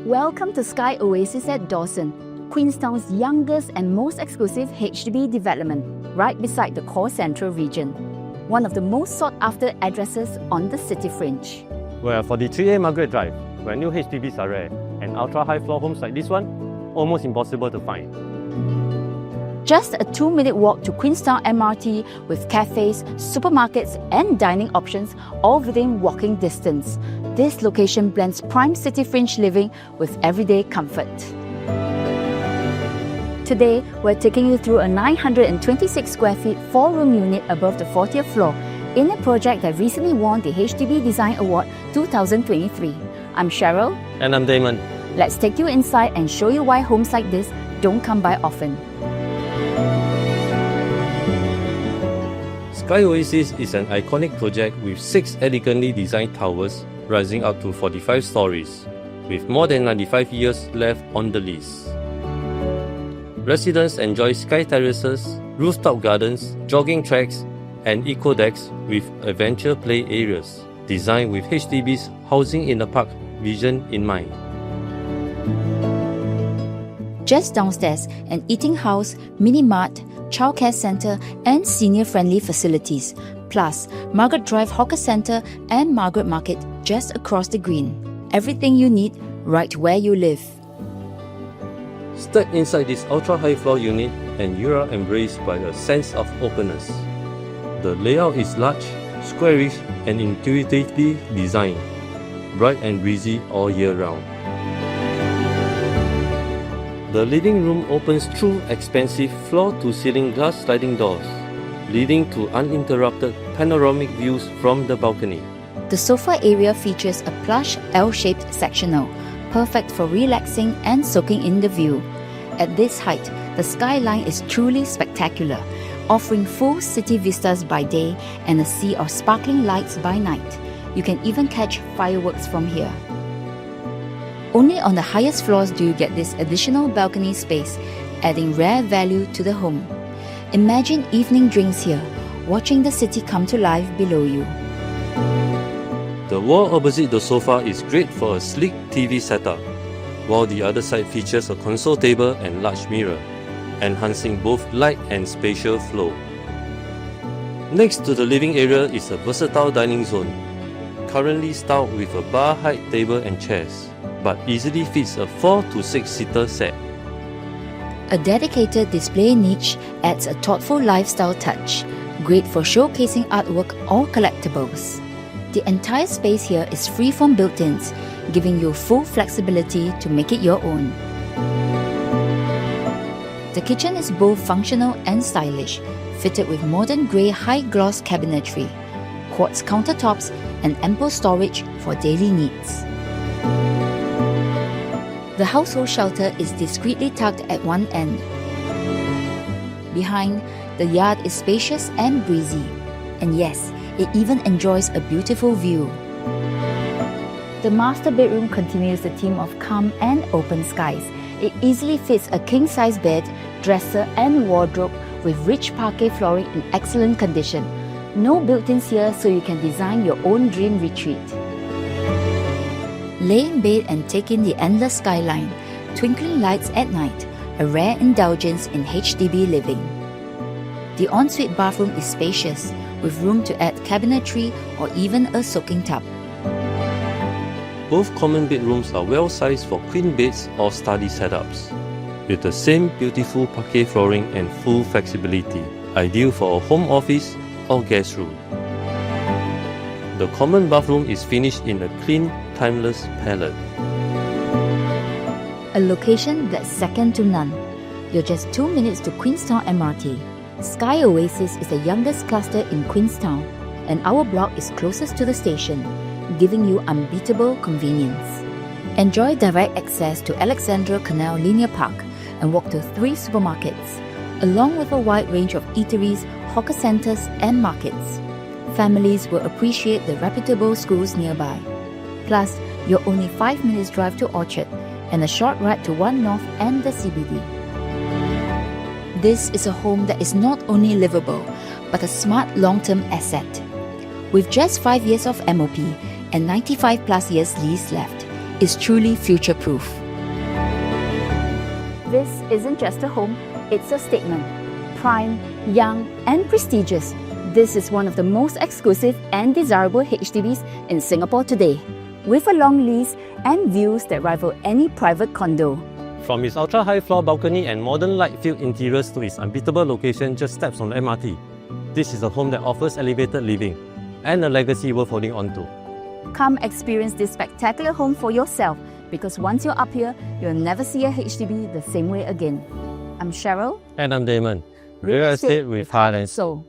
Welcome to Sky Oasis at Dawson, Queenstown's youngest and most exclusive HDB development, right beside the core central region. One of the most sought-after addresses on the city fringe. Well, for the 3A Margaret Drive, where new HDBs are rare, and ultra-high floor homes like this one, almost impossible to find. Just a 2-minute walk to Queenstown MRT with cafes, supermarkets and dining options all within walking distance. This location blends prime city fringe living with everyday comfort. Today, we're taking you through a 926 square feet 4-room unit above the 40th floor in a project that recently won the HDB Design Award 2023. I'm Cheryl. And I'm Damon. Let's take you inside and show you why homes like this don't come by often. Sky Oasis is an iconic project with 6 elegantly designed towers rising up to 45 stories, with more than 95 years left on the lease. Residents enjoy sky terraces, rooftop gardens, jogging tracks, and eco-decks with adventure play areas, designed with HDB's housing in the park vision in mind. Just downstairs, an eating house, mini-mart, childcare centre and senior-friendly facilities, plus Margaret Drive Hawker Centre and Margaret Market just across the green. Everything you need right where you live. Step inside this ultra-high floor unit and you are embraced by a sense of openness. The layout is large, squarish and intuitively designed, bright and breezy all year round. The living room opens through expansive floor-to-ceiling glass sliding doors, leading to uninterrupted panoramic views from the balcony. The sofa area features a plush L-shaped sectional, perfect for relaxing and soaking in the view. At this height, the skyline is truly spectacular, offering full city vistas by day and a sea of sparkling lights by night. You can even catch fireworks from here. Only on the highest floors do you get this additional balcony space, adding rare value to the home. Imagine evening drinks here, watching the city come to life below you. The wall opposite the sofa is great for a sleek TV setup, while the other side features a console table and large mirror, enhancing both light and spatial flow. Next to the living area is a versatile dining zone, currently styled with a bar-height table and chairs, but easily fits a 4 to 6-seater set. A dedicated display niche adds a thoughtful lifestyle touch, great for showcasing artwork or collectibles. The entire space here is free from built-ins, giving you full flexibility to make it your own. The kitchen is both functional and stylish, fitted with modern grey high-gloss cabinetry, quartz countertops and ample storage for daily needs. The household shelter is discreetly tucked at one end. Behind, the yard is spacious and breezy. And yes, it even enjoys a beautiful view. The master bedroom continues the theme of calm and open skies. It easily fits a king-size bed, dresser and wardrobe with rich parquet flooring in excellent condition. No built-ins here, so you can design your own dream retreat. Lay in bed and take in the endless skyline, twinkling lights at night, a rare indulgence in HDB living. The ensuite bathroom is spacious, with room to add cabinetry or even a soaking tub. Both common bedrooms are well-sized for queen beds or study setups, with the same beautiful parquet flooring and full flexibility, ideal for a home office or guest room. The common bathroom is finished in a clean, timeless palette. A location that's second to none. You're just 2 minutes to Queenstown MRT. Sky Oasis is the youngest cluster in Queenstown, and our block is closest to the station, giving you unbeatable convenience. Enjoy direct access to Alexandra Canal Linear Park and walk to 3 supermarkets, along with a wide range of eateries, hawker centres and markets. Families will appreciate the reputable schools nearby. Plus, you're only 5 minutes drive to Orchard and a short ride to One North and the CBD. This is a home that is not only livable, but a smart long-term asset. With just 5 years of MOP and 95 plus years lease left, is truly future-proof. This isn't just a home, it's a statement. Prime, young, and prestigious. This is one of the most exclusive and desirable HDBs in Singapore today, with a long lease and views that rival any private condo. From its ultra-high floor balcony and modern light-filled interiors to its unbeatable location just steps from the MRT, this is a home that offers elevated living and a legacy worth holding on to. Come experience this spectacular home for yourself, because once you're up here, you'll never see a HDB the same way again. I'm Cheryl. And I'm Damon. Real estate with heart and soul.